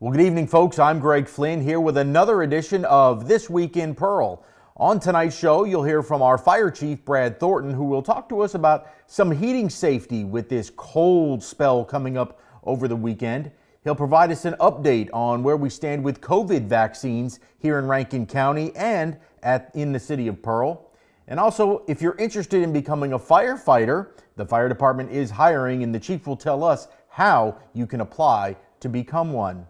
Well, good evening, folks. I'm Greg Flynn here with another edition of This Week in Pearl. On tonight's show, you'll hear from our Fire Chief, Brad Thornton, who will talk to us about some heating safety with this cold spell coming up over the weekend. He'll provide us an update on where we stand with COVID vaccines here in Rankin County and in the city of Pearl. And also, if you're interested in becoming a firefighter, the fire department is hiring, and the chief will tell us how you can apply to become one.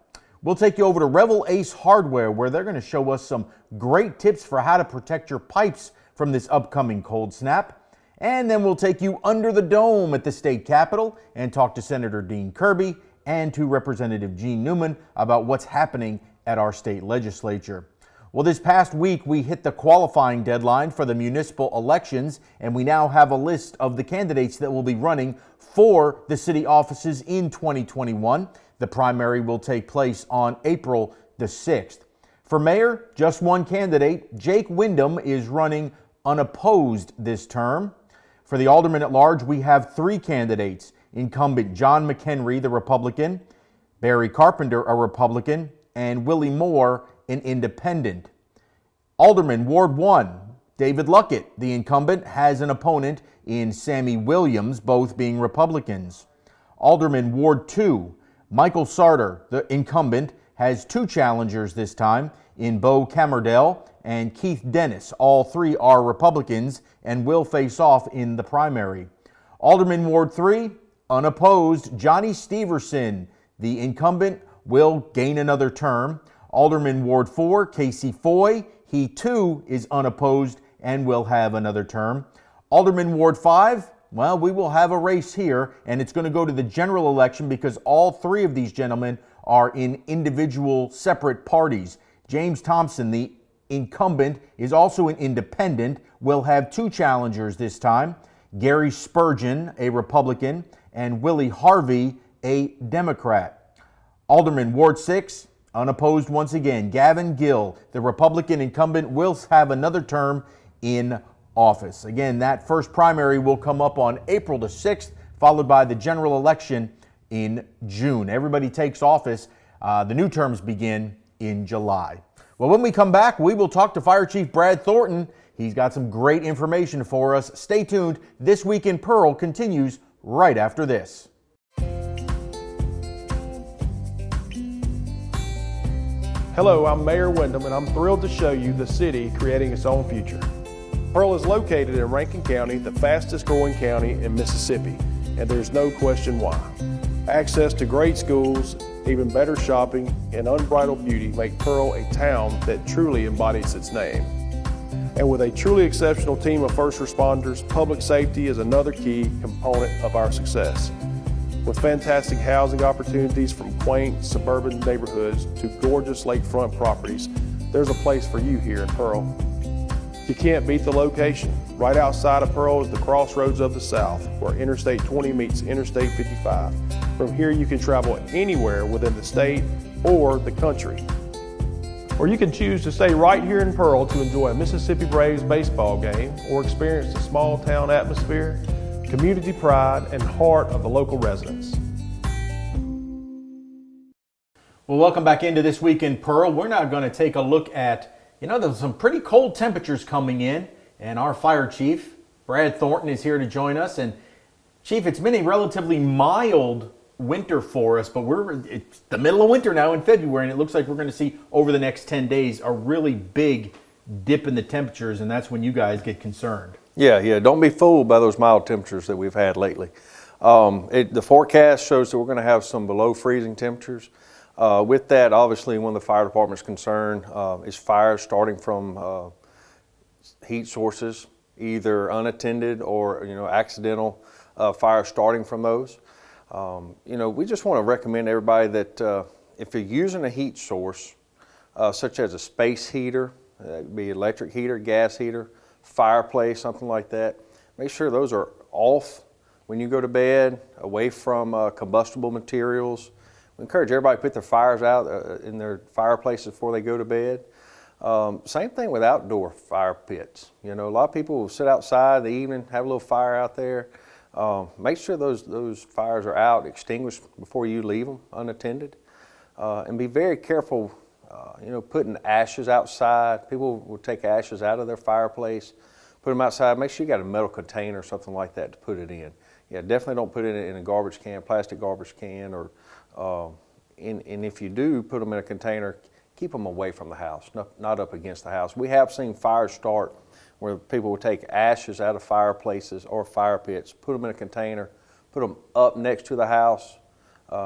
We'll take you over to Revel Ace Hardware, where they're going to show us some great tips for how to protect your pipes from this upcoming cold snap. And then we'll take you under the dome at the state capitol and talk to Senator Dean Kirby and to Representative Gene Newman about what's happening at our state legislature. Well, this past week, we hit the qualifying deadline for the municipal elections, and we now have a list of the candidates that will be running for the city offices in 2021. The primary will take place on April the 6th. For mayor, just one candidate. Jake Wyndham is running unopposed this term. For the alderman at large, we have three candidates. Incumbent John McHenry, the Republican, Barry Carpenter, a Republican, and Willie Moore, an independent. Alderman Ward 1, David Luckett, the incumbent, has an opponent in Sammy Williams, both being Republicans. Alderman Ward 2, Michael Sarter, the incumbent, has two challengers this time in Bo Camerdell and Keith Dennis. All three are Republicans and will face off in the primary. Alderman Ward 3, unopposed, Johnny Steverson, the incumbent, will gain another term. Alderman Ward 4, Casey Foy, he too is unopposed and will have another term. Alderman Ward 5, well, we will have a race here, and it's going to go to the general election because all three of these gentlemen are in individual separate parties. James Thompson, the incumbent, is also an independent, will have two challengers this time. Gary Spurgeon, a Republican, and Willie Harvey, a Democrat. Alderman Ward 6, unopposed once again. Gavin Gill, the Republican incumbent, will have another term in office. Again, that first primary will come up on April the 6th, followed by the general election in June. Everybody takes office. The new terms begin in July. Well, when we come back, we will talk to Fire Chief Brad Thornton. He's got some great information for us. Stay tuned. This Week in Pearl continues right after this. Hello, I'm Mayor Wyndham, and I'm thrilled to show you the city creating its own future. Pearl is located in Rankin County, the fastest growing county in Mississippi, and there's no question why. Access to great schools, even better shopping, and unbridled beauty make Pearl a town that truly embodies its name. And with a truly exceptional team of first responders, public safety is another key component of our success. With fantastic housing opportunities from quaint suburban neighborhoods to gorgeous lakefront properties, there's a place for you here in Pearl. You can't beat the location. Right outside of Pearl is the crossroads of the South, where Interstate 20 meets Interstate 55. From here you can travel anywhere within the state or the country. Or you can choose to stay right here in Pearl to enjoy a Mississippi Braves baseball game or experience the small town atmosphere, community pride, and heart of the local residents. Well, welcome back into This Week in Pearl. We're now going to take a look at, there's some pretty cold temperatures coming in, and our fire chief, Brad Thornton, is here to join us. And Chief, it's been a relatively mild winter for us, but it's the middle of winter now in February, and it looks like we're going to see over the next 10 days a really big dip in the temperatures, and that's when you guys get concerned. Yeah, don't be fooled by those mild temperatures that we've had lately. The forecast shows that we're going to have some below freezing temperatures. With that, obviously, one of the fire department's concern is fires starting from heat sources, either unattended or accidental fires starting from those. We just want to recommend everybody that if you're using a heat source, such as a space heater, be electric heater, gas heater, fireplace, something like that, make sure those are off when you go to bed, away from combustible materials. We encourage everybody to put their fires out in their fireplaces before they go to bed. Same thing with outdoor fire pits. A lot of people will sit outside in the evening, have a little fire out there. Make sure those fires are out, extinguished before you leave them unattended. and be very careful, putting ashes outside. People will take ashes out of their fireplace, put them outside. Make sure you got a metal container or something like that to put it in. Yeah, definitely don't put it in a garbage can, plastic garbage can, or and if you do put them in a container, keep them away from the house, not up against the house. We have seen fires start where people will take ashes out of fireplaces or fire pits, put them in a container, put them up next to the house,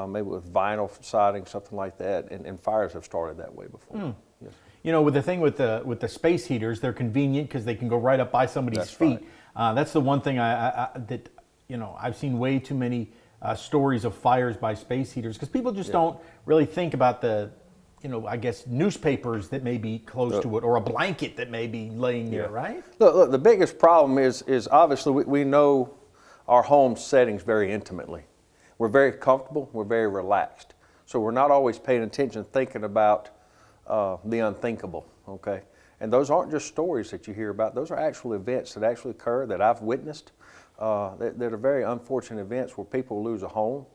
maybe with vinyl siding, something like that, and fires have started that way before. Yes. You know, with the thing with the space heaters, they're convenient because they can go right up by somebody's That's feet. right. That's the one thing that I've seen way too many stories of fires by space heaters because people just don't really think about the I guess newspapers that may be close to it, or a blanket that may be laying there, right? Look, the biggest problem is obviously we know our home settings very intimately. We're very comfortable, we're very relaxed. So we're not always paying attention, thinking about the unthinkable, okay? And those aren't just stories that you hear about, those are actual events that actually occur that I've witnessed, that are very unfortunate events where people lose a home,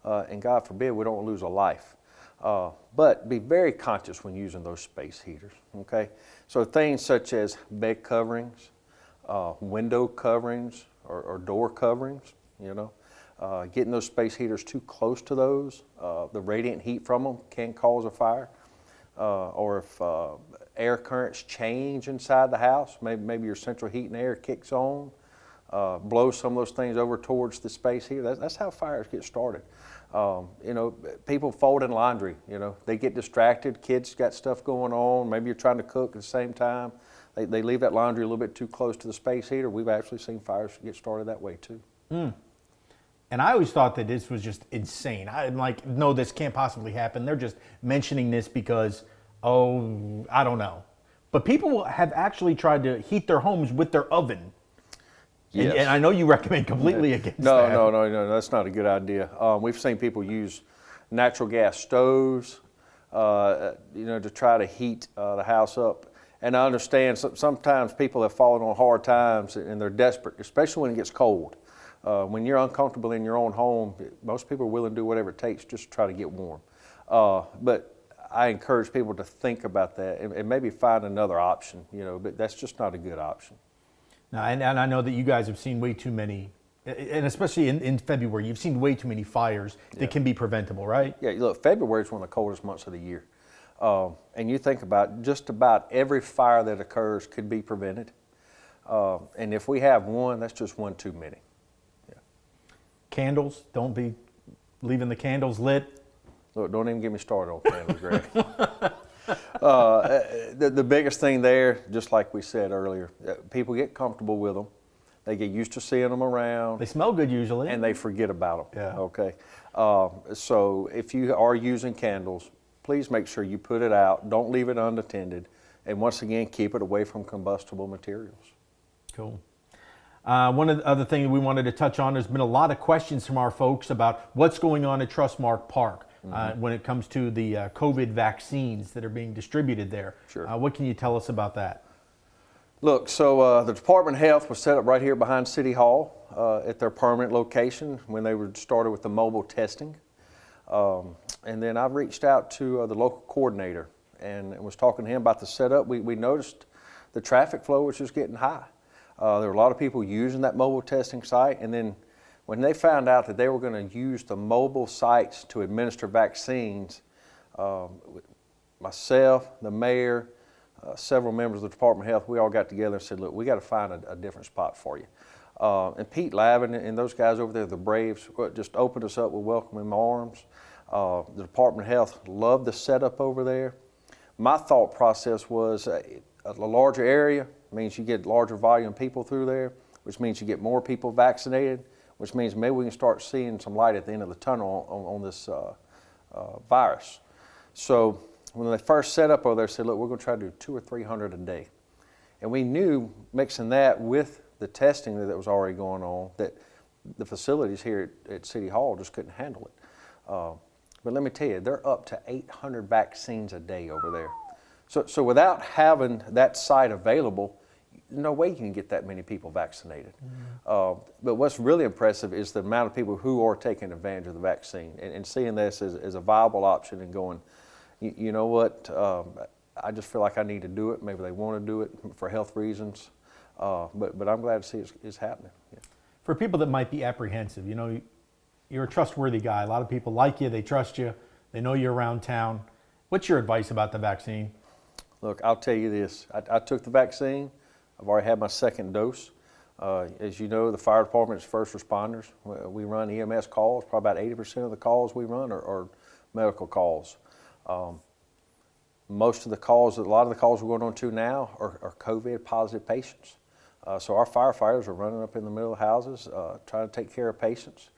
and God forbid we don't lose a life. But be very conscious when using those space heaters, okay? So things such as bed coverings, window coverings, or door coverings, getting those space heaters too close to those, the radiant heat from them can cause a fire. Or if air currents change inside the house, maybe your central heat and air kicks on, blows some of those things over towards the space heater. That's how fires get started. People folding laundry, they get distracted, kids got stuff going on, maybe you're trying to cook at the same time. They leave that laundry a little bit too close to the space heater. We've actually seen fires get started that way too. And I always thought that this was just insane. I'm like, no, this can't possibly happen. They're just mentioning this because, I don't know. But people have actually tried to heat their homes with their oven. Yes. And I know you recommend completely against that. No, that's not a good idea. We've seen people use natural gas stoves, to try to heat the house up. And I understand sometimes people have fallen on hard times and they're desperate, especially when it gets cold. When you're uncomfortable in your own home, most people are willing to do whatever it takes just to try to get warm. But I encourage people to think about that and maybe find another option, but that's just not a good option. Now, and I know that you guys have seen way too many, and especially in February, you've seen way too many fires that can be preventable, right? Yeah, look, February is one of the coldest months of the year. And you think about just about every fire that occurs could be prevented. And if we have one, that's just one too many. Candles, don't be leaving the candles lit. Look, don't even get me started on candles, Greg. The biggest thing there, just like we said earlier, people get comfortable with them. They get used to seeing them around. They smell good usually. And they forget about them. Yeah. Okay. So if you are using candles, please make sure you put it out. Don't leave it unattended. And once again, keep it away from combustible materials. Cool. One of the other things we wanted to touch on, there's been a lot of questions from our folks about what's going on at Trustmark Park when it comes to the COVID vaccines that are being distributed there. Sure. What can you tell us about that? Look, so the Department of Health was set up right here behind City Hall at their permanent location when they were started with the mobile testing. And then I've reached out to the local coordinator and was talking to him about the setup. We noticed the traffic flow was just getting high. There were a lot of people using that mobile testing site, and then when they found out that they were going to use the mobile sites to administer vaccines, myself, the mayor, several members of the Department of Health, we all got together and said, look, we got to find a different spot for you. And Pete Lavin and those guys over there, the Braves, just opened us up with welcoming arms. The Department of Health loved the setup over there. My thought process was a larger area means you get larger volume of people through there, which means you get more people vaccinated, which means maybe we can start seeing some light at the end of the tunnel on this virus. So when they first set up over there, they said, look, we're going to try to do 200 or 300 a day. And we knew mixing that with the testing that was already going on, that the facilities here at City Hall just couldn't handle it. But let me tell you, they're up to 800 vaccines a day over there. So without having that site available, no way you can get that many people vaccinated. But what's really impressive is the amount of people who are taking advantage of the vaccine and seeing this as a viable option and going, you know what, I just feel like I need to do it. Maybe they want to do it for health reasons, but I'm glad to see it's happening. Yeah. For people that might be apprehensive, you're a trustworthy guy. A lot of people like you, they trust you, they know you're around town. What's your advice about the vaccine? Look, I'll tell you this. I took the vaccine. I've already had my second dose. As you know, the fire department is first responders. We run EMS calls. Probably about 80% of the calls we run are medical calls. Most of the calls, a lot of the calls we're going on to now are COVID positive patients. So our firefighters are running up in the middle of houses trying to take care of patients.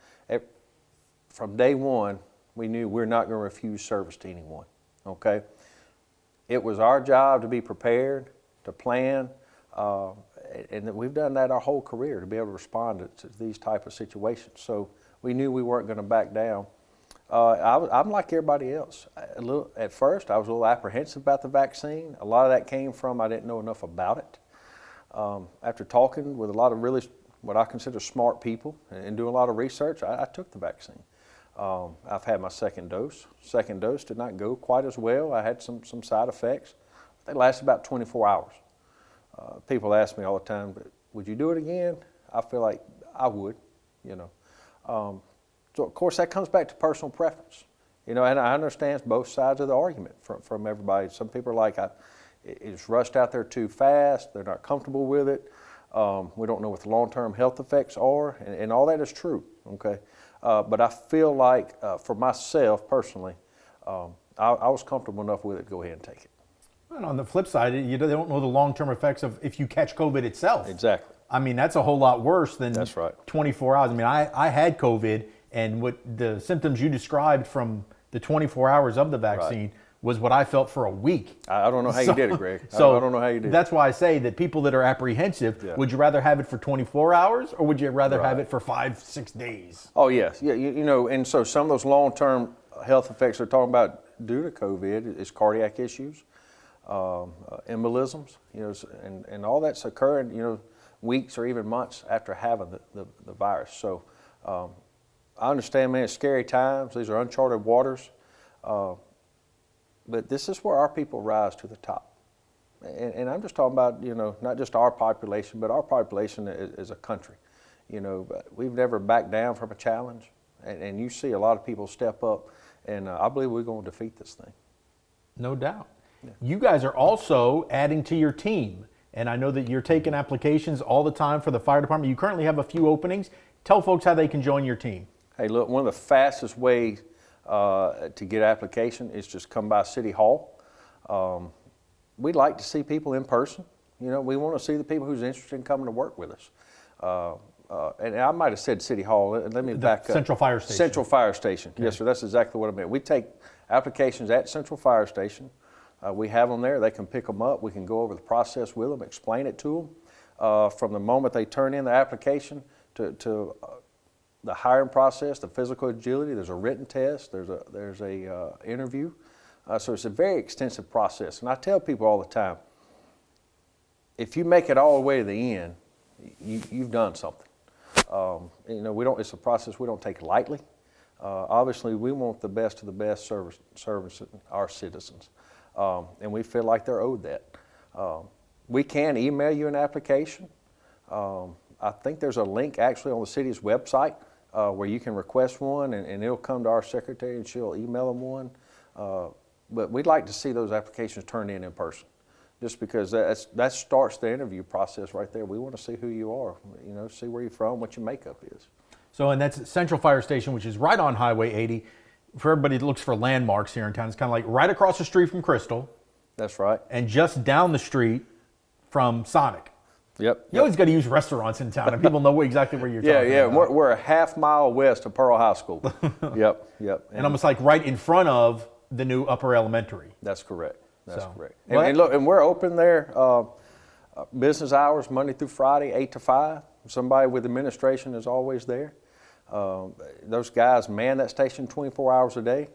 From day one, we knew we're not going to refuse service to anyone, okay? It was our job to be prepared, to plan, and we've done that our whole career to be able to respond to these type of situations. So we knew we weren't going to back down. I'm like everybody else. At first, I was a little apprehensive about the vaccine. A lot of that came from I didn't know enough about it. After talking with a lot of really what I consider smart people and doing a lot of research, I took the vaccine. I've had my second dose. Second dose did not go quite as well. I had some side effects. They lasted about 24 hours. People ask me all the time, but would you do it again? I feel like I would, So of course that comes back to personal preference, and I understand both sides of the argument from everybody. Some people are like, it's rushed out there too fast. They're not comfortable with it. We don't know what the long-term health effects are, and all that is true, okay? But I feel like, for myself personally, I was comfortable enough with it to go ahead and take it. And on the flip side, they don't know the long-term effects of if you catch COVID itself. Exactly. I mean, that's a whole lot worse than That's right. 24 hours. I mean, I had COVID, and what the symptoms you described from the 24 hours of the vaccine was what I felt for a week. I don't know how you did it, Greg. So I don't know how you did it. That's why I say that people that are apprehensive, would you rather have it for 24 hours or would you rather have it for 5-6 days? Oh, yes. Yeah, and so some of those long-term health effects they're talking about due to COVID is cardiac issues, embolisms, and all that's occurring, weeks or even months after having the virus. So I understand, man, it's scary times. These are uncharted waters. But this is where our people rise to the top. And I'm just talking about, not just our population, but our population as a country. We've never backed down from a challenge. And you see a lot of people step up, and I believe we're going to defeat this thing. No doubt. Yeah. You guys are also adding to your team. And I know that you're taking applications all the time for the fire department. You currently have a few openings. Tell folks how they can join your team. Hey, look, one of the fastest ways to get application is just come by City Hall. We'd like to see people in person. We want to see the people who's interested in coming to work with us. And I might have said City Hall. Let me back up. Central Fire Station. Central Fire Station. Okay. Yes, sir. That's exactly what I meant. We take applications at Central Fire Station. We have them there. They can pick them up. We can go over the process with them, explain it to them. From the moment they turn in the application to the hiring process, the physical agility, there's a written test, there's a interview. So it's a very extensive process. And I tell people all the time, if you make it all the way to the end, you've done something. It's a process we don't take lightly. Obviously, we want the best of the best service our citizens. And we feel like they're owed that. We can email you an application. I think there's a link actually on the city's website where you can request one, and it'll come to our secretary and she'll email them one. But we'd like to see those applications turned in person, just because that starts the interview process right there. We want to see who you are, see where you're from, what your makeup is. So, and that's Central Fire Station, which is right on Highway 80. For everybody that looks for landmarks here in town, it's kind of like right across the street from Crystal. That's right. And just down the street from Sonic. Yep. You always got to use restaurants in town, and people know exactly where you're talking about. Yeah. We're a half mile west of Pearl High School. Yep. And almost like right in front of the new Upper Elementary. That's correct. That's correct. Well, and look, and we're open there business hours Monday through Friday, 8 to 5. Somebody with administration is always there. Those guys man that station 24 hours a day.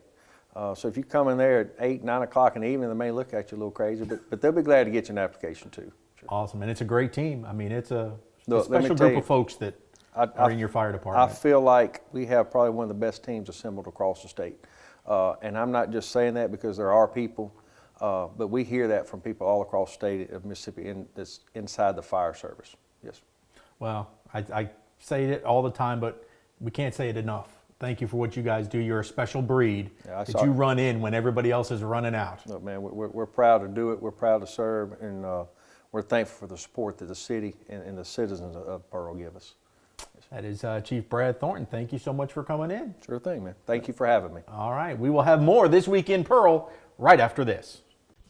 So if you come in there at 8, 9 o'clock in the evening, they may look at you a little crazy, but they'll be glad to get you an application too. Awesome, and it's a great team. I mean, it's a Look, let me special tell group you, of folks that are in your fire I department. feel like we have probably one of the best teams assembled across the state. And I'm not just saying that because there are people, but we hear that from people all across the state of Mississippi that's inside the fire service. Yes. Well, I say it all the time, but we can't say it enough. Thank you for what you guys do. You're a special breed that you run in when everybody else is running out. Look, man, we're proud to do it. We're proud to serve, and we're thankful for the support that the city and the citizens of Pearl give us. That is Chief Brad Thornton. Thank you so much for coming in. Sure thing, man. Thank you for having me. All right. We will have more This Week in Pearl right after this.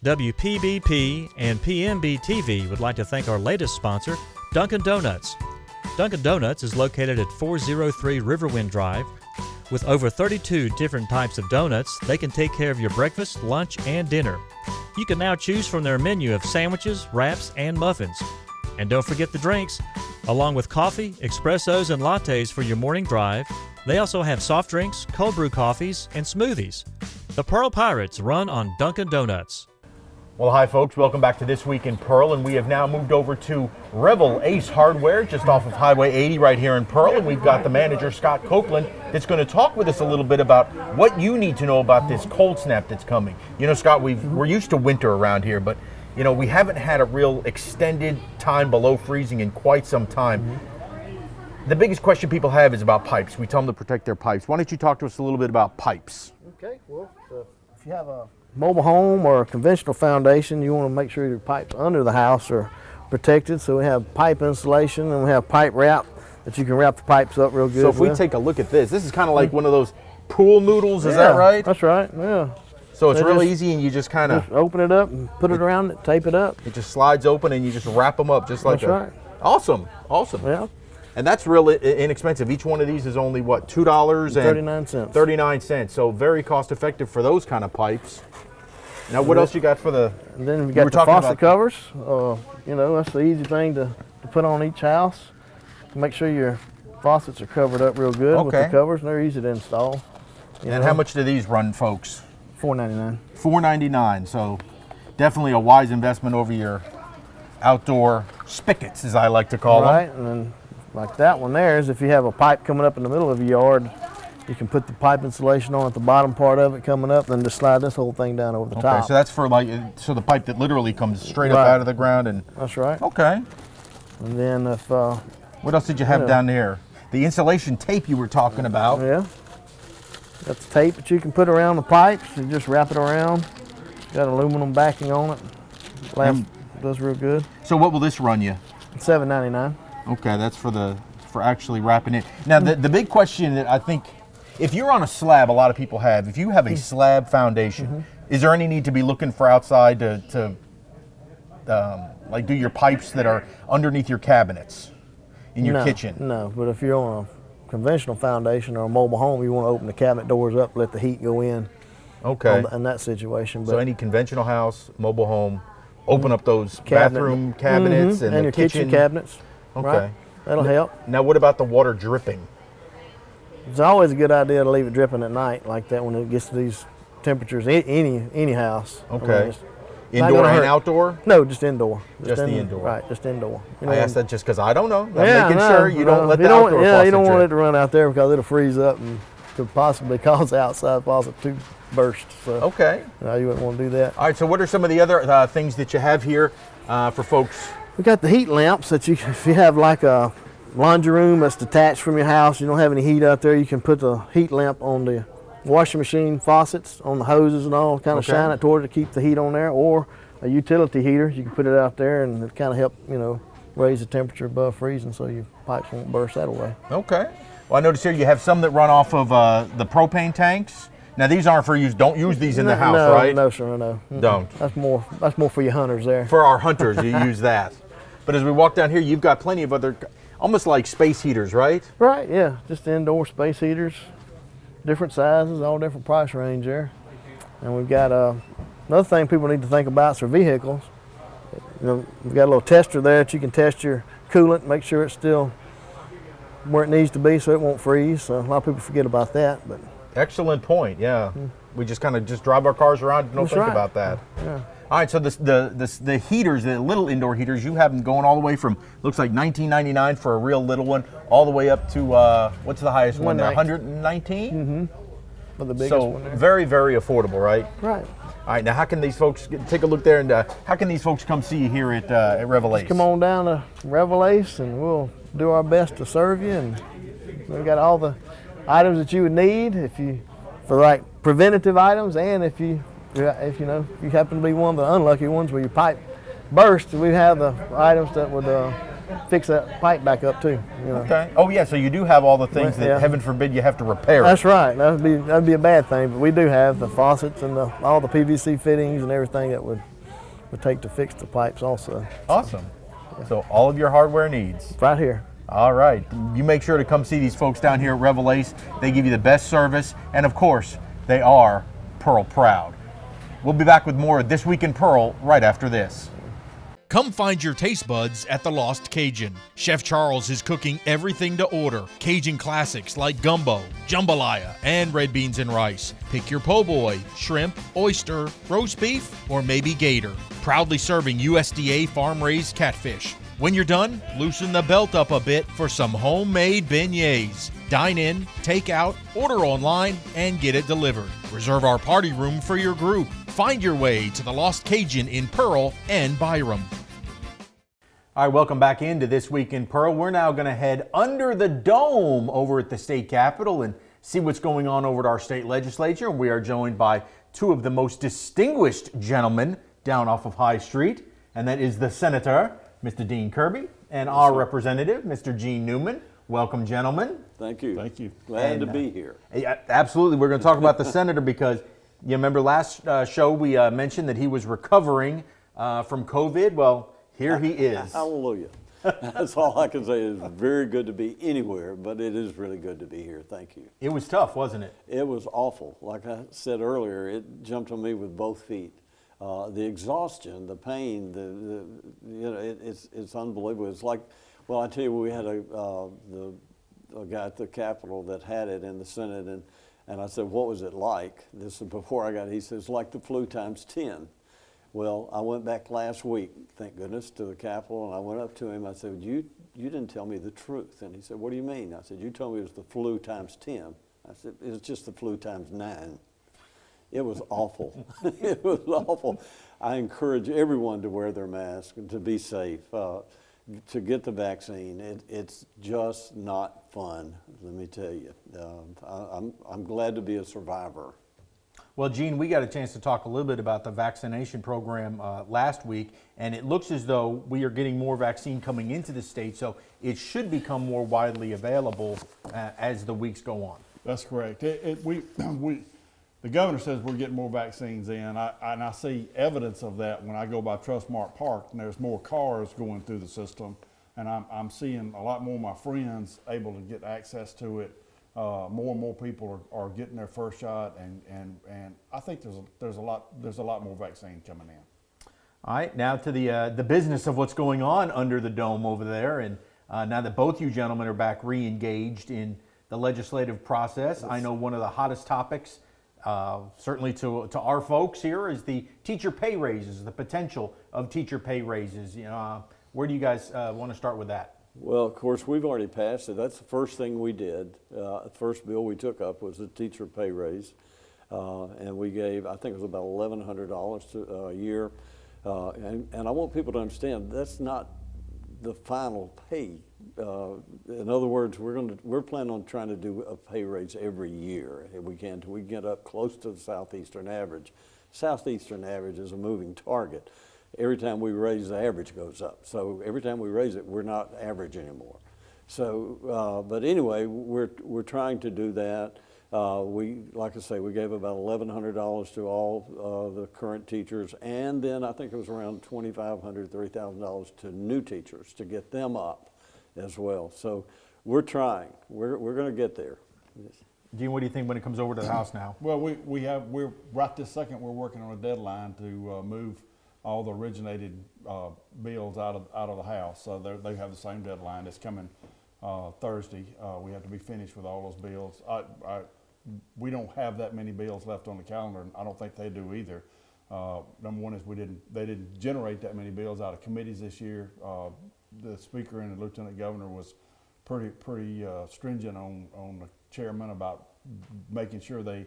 WPBP and PMB TV would like to thank our latest sponsor, Dunkin Donuts. Dunkin Donuts is located at 403 Riverwind Drive. With over 32 different types of donuts, they can take care of your breakfast, lunch, and dinner. You can now choose from their menu of sandwiches, wraps, and muffins. And don't forget the drinks. Along with coffee, espressos, and lattes for your morning drive, they also have soft drinks, cold brew coffees, and smoothies. The Pearl Pirates run on Dunkin Donuts. Well, hi folks, welcome back to This Week in Pearl, and we have now moved over to Revel Ace Hardware just off of Highway 80 right here in Pearl, and we've got the manager, Scott Copeland, that's going to talk with us a little bit about what you need to know about this cold snap that's coming. You know, Scott, we're used to winter around here, but you know, we haven't had a real extended time below freezing in quite some time. The biggest question people have is about pipes. We tell them to protect their pipes. Why don't you talk to us a little bit about pipes? Okay, well, if you have a mobile home or a conventional foundation, you want to make sure your pipes under the house are protected. So we have pipe insulation and we have pipe wrap that you can wrap the pipes up real good. So if we take a look at this is kind of like one of those pool noodles, is that right? That's right, yeah. So it's really easy and you just kind of open it up and put it around it, tape it up. It just slides open and you just wrap them up just like That's right. Awesome, awesome. Yeah. And that's really inexpensive. Each one of these is only what, $2.39. 39 cents. So very cost effective for those kind of pipes. Now what else you got for the? And then we got the faucet covers. You know, that's the easy thing to put on each house. Make sure your faucets are covered up real good with the covers, and they're easy to install. And how much do these run, folks? $4.99. $4.99. So definitely a wise investment over your outdoor spigots, as I like to call them. Right, and then like that one there is if you have a pipe coming up in the middle of your yard, you can put the pipe insulation on at the bottom part of it coming up, then just slide this whole thing down over the top. Okay, so that's for the pipe that literally comes straight up out of the ground and. That's right. Okay. And then if. What else did you have down there? The insulation tape you were talking about. Yeah. That's tape that you can put around the pipes. You just wrap it around. Got aluminum backing on it. Does real good. So what will this run you? $7.99. Okay, that's for actually wrapping it. Now the big question that I think, if you're on a slab, a lot of people have. If you have a slab foundation, is there any need to be looking for outside to like do your pipes that are underneath your cabinets in your kitchen? No, but if you're on a conventional foundation or a mobile home, you want to open the cabinet doors up, let the heat go in. Okay. In that situation. But so any conventional house, mobile home, open up those bathroom cabinets and the your kitchen cabinets. Okay. Right? That'll help. Now what about the water dripping? It's always a good idea to leave it dripping at night like that when it gets to these temperatures, any house. Okay. I mean, indoor and outdoor? No, just indoor. Just the indoor. Right, just indoor. You I asked that just because I don't know. I'm making no, sure you don't let the outdoor faucet you don't want drip. it to run out there because it'll freeze up and could possibly cause the outside faucet to burst. So okay. You wouldn't want to do that. All right, so what are some of the other things that you have here for folks? We got the heat lamps that if you have like a laundry room that's detached from your house, you don't have any heat out there, you can put the heat lamp on the washing machine faucets, on the hoses and all, kind of shine it toward it to keep the heat on there, or a utility heater, you can put it out there and it kind of help, raise the temperature above freezing so your pipes won't burst that way. Okay. Well, I notice here you have some that run off of the propane tanks. Now these aren't for use. Don't use these in the house, right? No, sir, no. Don't. That's more for your hunters there. For our hunters, you use that. But as we walk down here, you've got plenty of other, almost like space heaters, right? Right, yeah. Just indoor space heaters, different sizes, all different price range there. And we've got another thing people need to think about is their vehicles. We've got a little tester there that you can test your coolant, make sure it's still where it needs to be so it won't freeze. So a lot of people forget about that. But excellent point, yeah. We just kind of drive our cars around and don't think about that. Yeah. All right, so the heaters, the little indoor heaters, you have them going all the way from, looks like $19.99 for a real little one, all the way up to, what's the highest one there, $119? Mm-hmm. For the biggest So one there. very, very affordable, right? Right. All right, now how can these folks, take a look there, and how can these folks come see you here at Revelation? Come on down to Revelation and we'll do our best to serve you. And we've got all the items that you would need for like preventative items, and if you happen to be one of the unlucky ones where your pipe burst, we have the items that would fix that pipe back up too. Okay. Oh yeah, so you do have all the things that, heaven forbid, you have to repair. That's right. That'd be a bad thing, but we do have the faucets and all the PVC fittings and everything that would take to fix the pipes also. Awesome. So all of your hardware needs. Right here. All right. You make sure to come see these folks down here at Revelation. They give you the best service, and of course, they are Pearl proud. We'll be back with more of This Week in Pearl right after this. Come find your taste buds at the Lost Cajun. Chef Charles is cooking everything to order. Cajun classics like gumbo, jambalaya, and red beans and rice. Pick your po' boy, shrimp, oyster, roast beef, or maybe gator. Proudly serving USDA farm-raised catfish. When you're done, loosen the belt up a bit for some homemade beignets. Dine in, take out, order online, and get it delivered. Reserve our party room for your group. Find your way to the Lost Cajun in Pearl and Byram. All right, welcome back into This Week in Pearl. We're now going to head under the dome over at the state capitol and see what's going on over at our state legislature. We are joined by two of the most distinguished gentlemen down off of High Street, and that is the Senator, Mr. Dean Kirby, and our representative, Mr. Gene Newman. Welcome, gentlemen. Thank you. Thank you. Glad to be here. Yeah, absolutely. We're going to talk about the senator because you remember last show we mentioned that he was recovering from COVID. Well, here he is. Hallelujah. That's all I can say. It's very good to be anywhere, but it is really good to be here. Thank you. It was tough, wasn't it? It was awful. Like I said earlier, it jumped on me with both feet. The exhaustion, the pain, it's unbelievable. It's like, well, I tell you, we had a guy at the Capitol that had it in the Senate, and I said, what was it like? This is before I got it. He says, like the flu times 10. Well, I went back last week, thank goodness, to the Capitol, and I went up to him. I said, you didn't tell me the truth. And he said, what do you mean? I said, you told me it was the flu times 10. I said, it's just the flu times 9. It was awful. It was awful. I encourage everyone to wear their mask and to be safe, to get the vaccine. It's just not fun, let me tell you. I'm glad to be a survivor. Well, Gene, we got a chance to talk a little bit about the vaccination program last week, and it looks as though we are getting more vaccine coming into the state, so it should become more widely available as the weeks go on. That's correct. The governor says we're getting more vaccines in, and I see evidence of that when I go by Trustmark Park, and there's more cars going through the system, and I'm seeing a lot more of my friends able to get access to it. More and more people are getting their first shot, and I think there's a lot more vaccine coming in. All right, now to the business of what's going on under the dome over there, and now that both you gentlemen are back re-engaged in the legislative process, I know one of the hottest topics, certainly to our folks here, is the teacher pay raises, the potential of teacher pay raises. Where do you guys want to start with that? Well, of course, we've already passed it. That's the first thing we did. The first bill we took up was the teacher pay raise. And we gave, I think it was about $1,100 a year. And I want people to understand that's not the final pay. In other words, we're planning on trying to do a pay raise every year if we can, till we get up close to the Southeastern average. Southeastern average is a moving target. Every time we raise, the average goes up. So every time we raise it, we're not average anymore. So, but anyway, we're trying to do that. Like I say, we gave about $1,100 to all the current teachers, and then I think it was around $2,500, $3,000 to new teachers to get them up as well. So we're trying. We're going to get there. Gene, what do you think when it comes over to the House now? Well, we're right this second we're working on a deadline to move all the originated bills out of the House. So they have the same deadline. It's coming Thursday. We have to be finished with all those bills. We don't have that many bills left on the calendar, and I don't think they do either. Number one is they didn't generate that many bills out of committees this year. The speaker and the lieutenant governor was pretty stringent on the chairman about making sure they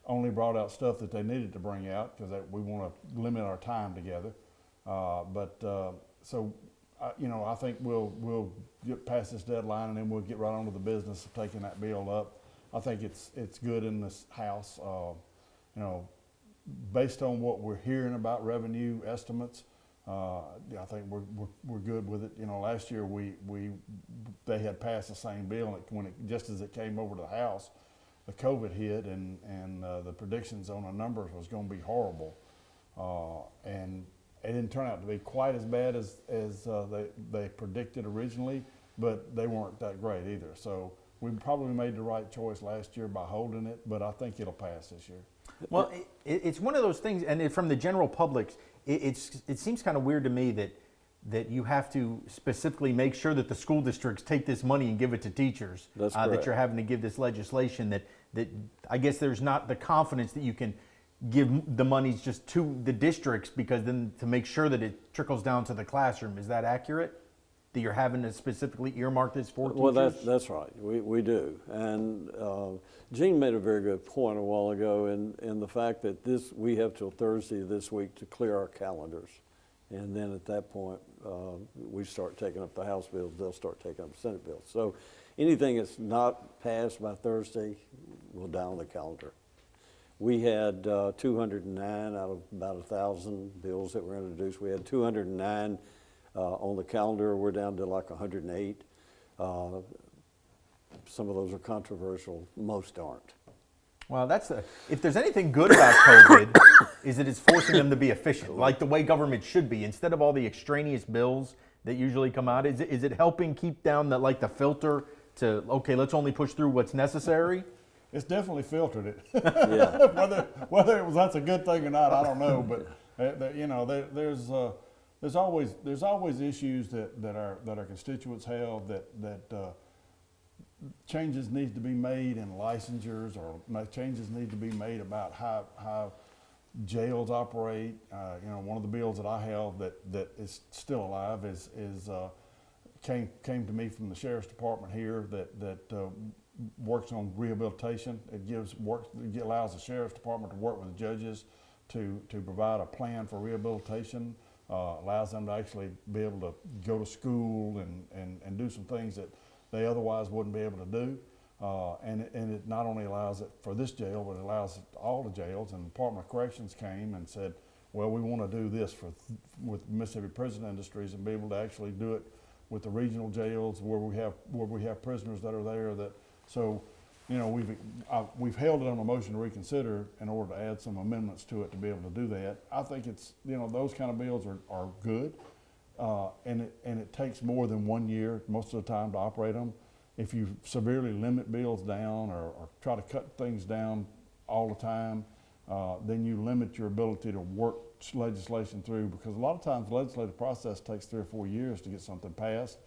only brought out stuff that they needed to bring out, because we want to limit our time together. I think we'll get past this deadline, and then we'll get right on to the business of taking that bill up. I think it's good in this House. Based on what we're hearing about revenue estimates, I think we're good with it. Last year they had passed the same bill, and just as it came over to the House, the COVID hit, and the predictions on the numbers was going to be horrible, and it didn't turn out to be quite as bad as they predicted originally, but they weren't that great either. So we probably made the right choice last year by holding it, but I think it'll pass this year. Well, it's one of those things, and from the general public, it seems kind of weird to me that you have to specifically make sure that the school districts take this money and give it to teachers. That's that you're having to give this legislation that I guess there's not the confidence that you can give the monies just to the districts, because then to make sure that it trickles down to the classroom. Is that accurate? That you're having to specifically earmark this for teachers? Well, that's right. We do. And Gene made a very good point a while ago in the fact that we have till Thursday this week to clear our calendars. And then at that point, we start taking up the House bills, they'll start taking up Senate bills. So anything that's not passed by Thursday will down the calendar. We had 209 out of about 1,000 bills that were introduced. We had 209 on the calendar. We're down to like 108. Some of those are controversial. Most aren't. Well, if there's anything good about COVID, is that it's forcing them to be efficient, like the way government should be. Instead of all the extraneous bills that usually come out, is it helping keep down the filter to, okay, let's only push through what's necessary? It's definitely filtered it. Yeah. whether that's a good thing or not, I don't know. But there's always issues that our constituents have that changes need to be made in licensures, or changes need to be made about how jails operate. One of the bills that I have that is still alive came to me from the sheriff's department here that works on rehabilitation. It allows the sheriff's department to work with the judges to provide a plan for rehabilitation. Allows them to actually be able to go to school and do some things that they otherwise wouldn't be able to do. And it not only allows it for this jail, but it allows it to all the jails. And the Department of Corrections came and said, well, we want to do this with Mississippi Prison Industries, and be able to actually do it with the regional jails where we have prisoners that are there. We've held it on a motion to reconsider in order to add some amendments to it to be able to do that. I think it's, those kind of bills are good, and it takes more than 1 year most of the time to operate them. If you severely limit bills down or try to cut things down all the time, then you limit your ability to work legislation through, because a lot of times the legislative process takes 3 or 4 years to get something passed,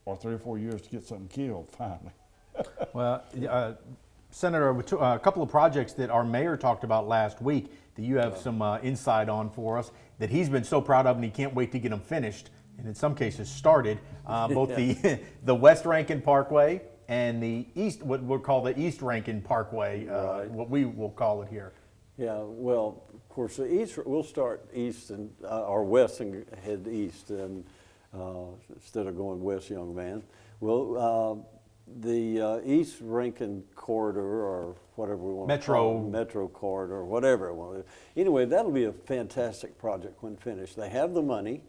or 3 or 4 years to get something killed finally. Well, Senator, a couple of projects that our mayor talked about last week that you have some insight on for us, that he's been so proud of and he can't wait to get them finished, and in some cases started, both the West Rankin Parkway and the East, what we'll call the East Rankin Parkway, Right. what we will call it here. Yeah, well, of course, the east, we'll start east or west and head east, and instead of going west, young man. Well, the East Rankin corridor, or whatever we want to call it, Metro corridor, whatever it was. Anyway, that'll be a fantastic project when finished. They have the money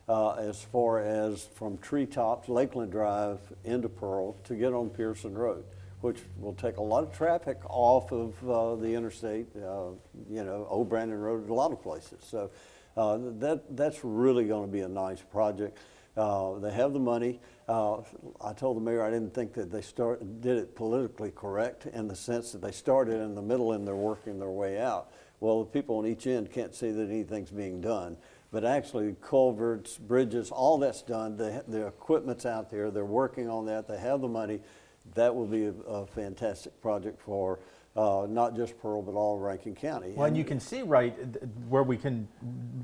as far as from Treetops, Lakeland Drive into Pearl to get on Pearson Road, which will take a lot of traffic off of the interstate, Old Brandon Road, a lot of places. So that's really going to be a nice project. They have the money. I told the mayor I didn't think that they did it politically correct, in the sense that they started in the middle and they're working their way out. Well, the people on each end can't see that anything's being done. But actually, culverts, bridges, all that's done. The equipment's out there. They're working on that. They have the money. That will be a fantastic project for not just Pearl, but all of Rankin County. Well, and you can see where we can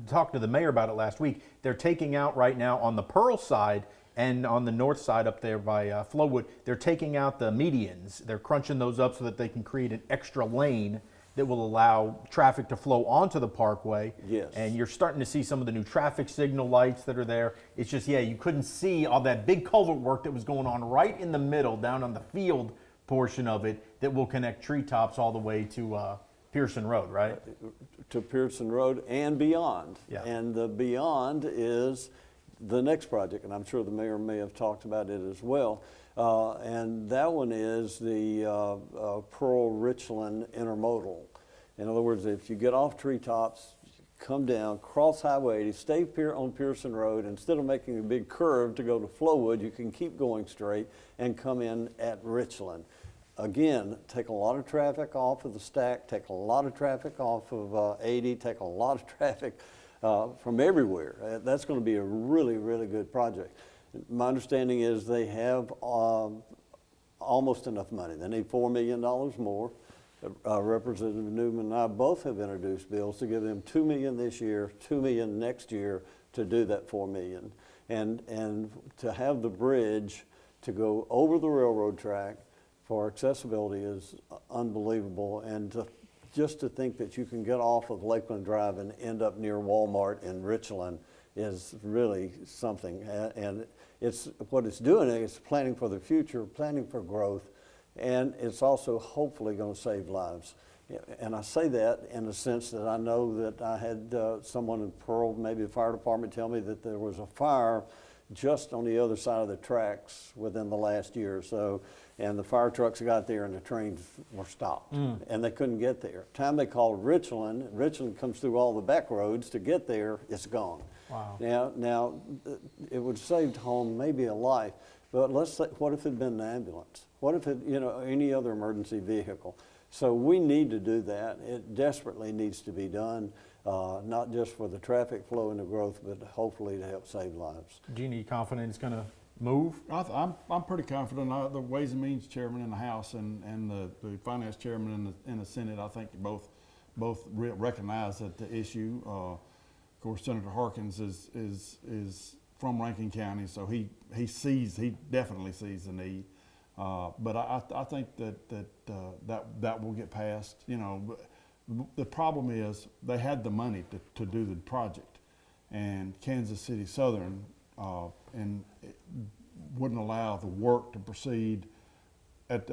talk to the mayor about it last week. They're taking out right now on the Pearl side and on the north side up there by Flowwood, they're taking out the medians. They're crunching those up so that they can create an extra lane that will allow traffic to flow onto the parkway. Yes. And you're starting to see some of the new traffic signal lights that are there. It's just, yeah, you couldn't see all that big culvert work that was going on right in the middle, down on the field portion of it, that will connect Treetops all the way to Pearson Road, right? To Pearson Road and beyond. Yeah. And the beyond is the next project, and I'm sure the mayor may have talked about it as well. And that one is the Pearl-Richland intermodal. In other words, if you get off Treetops, come down, cross Highway 80, stay on Pearson Road, instead of making a big curve to go to Flowwood, you can keep going straight and come in at Richland. Again, take a lot of traffic off of the stack, take a lot of traffic off of 80, take a lot of traffic from everywhere. That's going to be a really, really good project. My understanding is they have almost enough money. They need $4 million more. Representative Newman and I both have introduced bills to give them $2 million this year, $2 million next year to do that $4 million. And to have the bridge to go over the railroad track for accessibility is unbelievable. And just to think that you can get off of Lakeland Drive and end up near Walmart in Richland is really something. And it's what it's doing is planning for the future, planning for growth, and it's also hopefully going to save lives. And I say that in the sense that I know that I had someone in Pearl, maybe the fire department, tell me that there was a fire just on the other side of the tracks within the last year or so, and the fire trucks got there and the trains were stopped, and they couldn't get there. Time they called Richland, Richland comes through all the back roads to get there, it's gone. Wow. Now it would have saved home maybe a life, but let's say, what if it had been an ambulance? What if it, any other emergency vehicle? So we need to do that. It desperately needs to be done, not just for the traffic flow and the growth, but hopefully to help save lives. Gene, are you confident it's going to move? I'm pretty confident. The Ways and Means Chairman in the House and the Finance Chairman in the Senate, I think both recognize that the issue. Of course, Senator Harkins is from Rankin County, so he definitely sees the need. But I think that will get passed. The problem is they had the money to do the project, and Kansas City Southern and it wouldn't allow the work to proceed at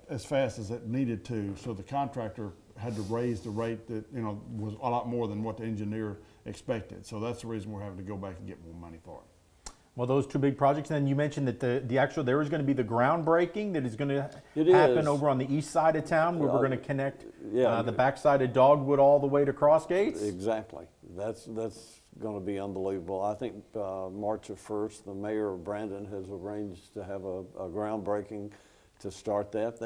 as fast as it needed to. So the contractor had to raise the rate that was a lot more than what the engineer expected. So that's the reason we're having to go back and get more money for it. Well, those two big projects. Then you mentioned that there is going to be the groundbreaking that is going to happen over on the east side of town, where we're going to connect the backside of Dogwood all the way to Cross Gates. Exactly. That's going to be unbelievable. I think March the 1st, the mayor of Brandon has arranged to have a groundbreaking to start that.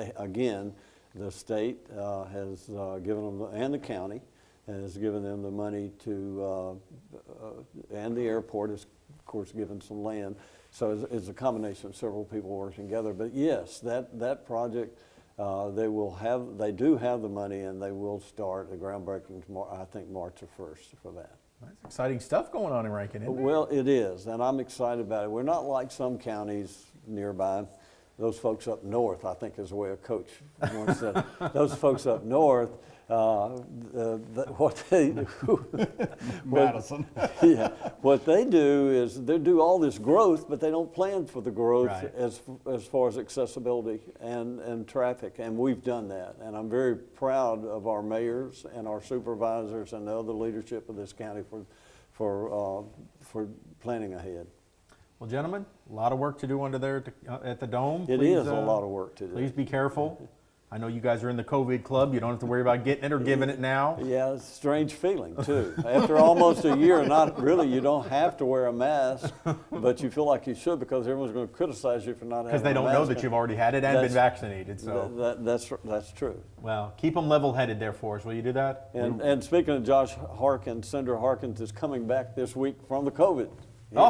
The state has given them, and the county has given them the money to, and the airport has, of course, given some land. So it's a combination of several people working together. But yes, that project, they do have the money, and they will start the groundbreaking tomorrow, I think March the 1st for that. That's exciting stuff going on in Rankin, isn't it? Well, it is, and I'm excited about it. We're not like some counties nearby. Those folks up north, I think is the way a coach once said, those folks up north, what they Madison. Yeah, what they do is they do all this growth, but they don't plan for the growth Right. as far as accessibility and traffic, and we've done that. And I'm very proud of our mayors and our supervisors and the other leadership of this county for planning ahead. Well, gentlemen, a lot of work to do under there at the Dome. It is a lot of work to do. Please be careful. I know you guys are in the COVID club. You don't have to worry about getting it or giving it now. Yeah, it's a strange feeling too. After almost a year, not really, you don't have to wear a mask, but you feel like you should because everyone's going to criticize you for not having a mask. Because they don't know that you've already had it and been vaccinated. So that's true. Well, keep them level-headed there for us. Will you do that? And speaking of Josh Harkins, Senator Harkins is coming back this week from the COVID.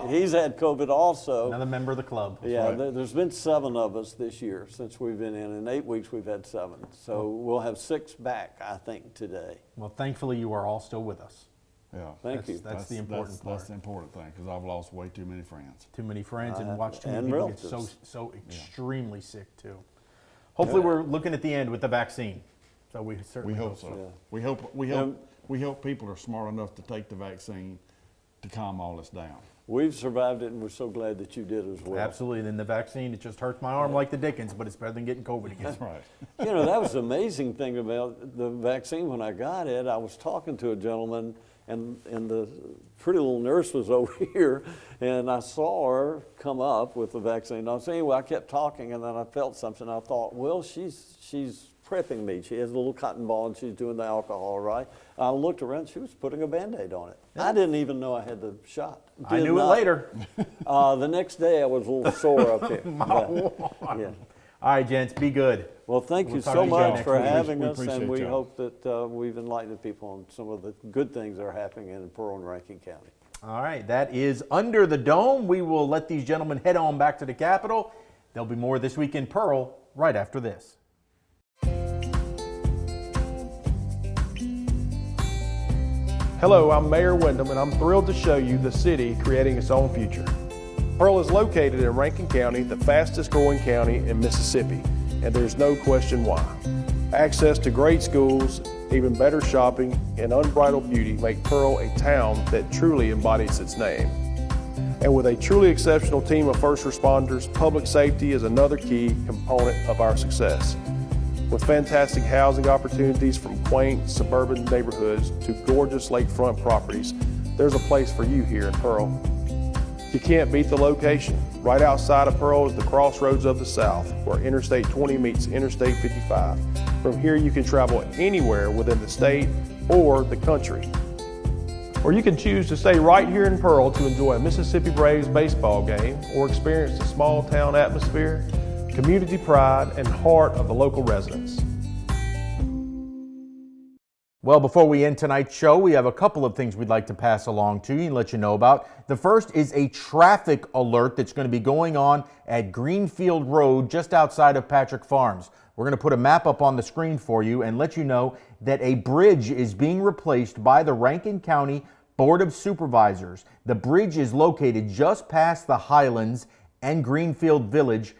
He's had COVID also. Another member of the club. Yeah, there's been 7 of us this year since we've been in. In 8 weeks, we've had 7. So we'll have 6 back, I think, today. Well, thankfully, you are all still with us. Yeah. Thank you. That's the important part. That's the important thing, because I've lost way too many friends. Too many friends and watched too many and people get relatives. so extremely sick too. Hopefully, we're looking at the end with the vaccine. So we certainly We hope so. Yeah. We hope people are smart enough to take the vaccine to calm all this down. We've survived it, and we're so glad that you did as well. Absolutely. Then the vaccine, it just hurts my arm like the Dickens, but it's better than getting COVID again. That's right. You know, that was the amazing thing about the vaccine. When I got it, I was talking to a gentleman, and the pretty little nurse was over here, and I saw her come up with the vaccine. Anyway, I kept talking, and then I felt something. I thought, well, she's prepping me. She has a little cotton ball, and she's doing the alcohol, right? I looked around, she was putting a Band-Aid on it. I didn't even know I had the shot. I knew it later. The next day, I was a little sore up here. Yeah. All right, gents, be good. Well, thank you talk so to you much next for week. having We us, and appreciate we y'all. hope that we've enlightened people on some of the good things that are happening in Pearl and Rankin County. All right, that is Under the Dome. We will let these gentlemen head on back to the Capitol. There'll be more This Week in Pearl right after this. Hello, I'm Mayor Wyndham, and I'm thrilled to show you the city creating its own future. Pearl is located in Rankin County, the fastest growing county in Mississippi, and there's no question why. Access to great schools, even better shopping, and unbridled beauty make Pearl a town that truly embodies its name. And with a truly exceptional team of first responders, public safety is another key component of our success. With fantastic housing opportunities from quaint suburban neighborhoods to gorgeous lakefront properties, there's a place for you here in Pearl. You can't beat the location. Right outside of Pearl is the crossroads of the South, where Interstate 20 meets Interstate 55. From here you can travel anywhere within the state or the country. Or you can choose to stay right here in Pearl to enjoy a Mississippi Braves baseball game or experience the small town atmosphere, community pride, and heart of the local residents. Well, before we end tonight's show, we have a couple of things we'd like to pass along to you and let you know about. The first is a traffic alert that's going to be going on at Greenfield Road just outside of Patrick Farms. We're going to put a map up on the screen for you and let you know that a bridge is being replaced by the Rankin County Board of Supervisors. The bridge is located just past the Highlands and Greenfield Village,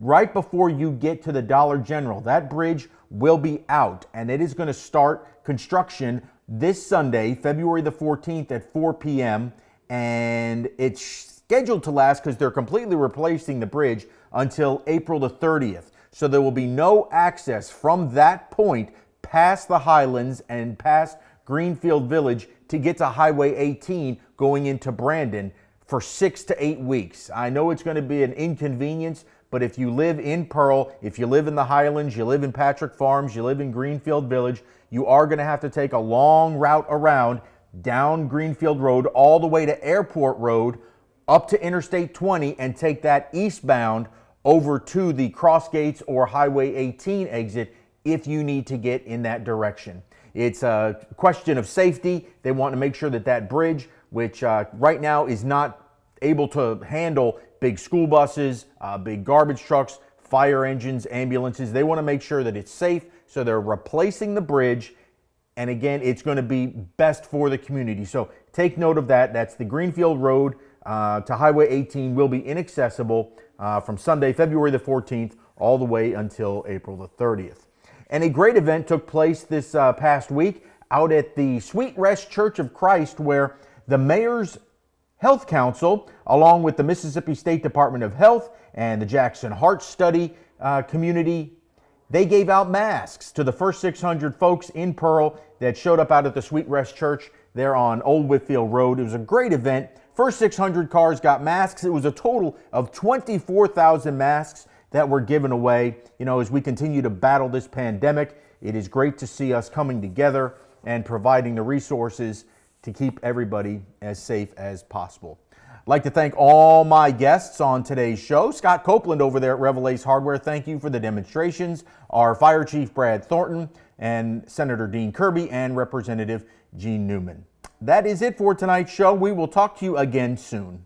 right before you get to the Dollar General. That bridge will be out, and it is going to start construction this Sunday, February the 14th at 4 p.m., and it's scheduled to last, because they're completely replacing the bridge, until April the 30th. So there will be no access from that point past the Highlands and past Greenfield Village to get to Highway 18 going into Brandon for 6 to 8 weeks. I know it's going to be an inconvenience, but if you live in Pearl, if you live in the Highlands, you live in Patrick Farms, you live in Greenfield Village, you are going to have to take a long route around down Greenfield Road all the way to Airport Road, up to Interstate 20, and take that eastbound over to the Cross Gates or Highway 18 exit if you need to get in that direction. It's a question of safety. They want to make sure that that bridge, which right now is not able to handle big school buses, big garbage trucks, fire engines, ambulances, they want to make sure that it's safe, so they're replacing the bridge. And again, it's going to be best for the community. So take note of that. That's the Greenfield Road to Highway 18 will be inaccessible from Sunday, February the 14th, all the way until April the 30th. And a great event took place this past week out at the Sweet Rest Church of Christ, where the Mayor's Health Council, along with the Mississippi State Department of Health and the Jackson Heart Study community, they gave out masks to the first 600 folks in Pearl that showed up out at the Sweet Rest Church there on Old Whitfield Road. It was a great event. First 600 cars got masks. It was a total of 24,000 masks that were given away. You know, as we continue to battle this pandemic, it is great to see us coming together and providing the resources to keep everybody as safe as possible. I'd like to thank all my guests on today's show. Scott Copeland over there at Revelace Hardware, thank you for the demonstrations. Our Fire Chief Brad Thornton, and Senator Dean Kirby, and Representative Gene Newman. That is it for tonight's show. We will talk to you again soon.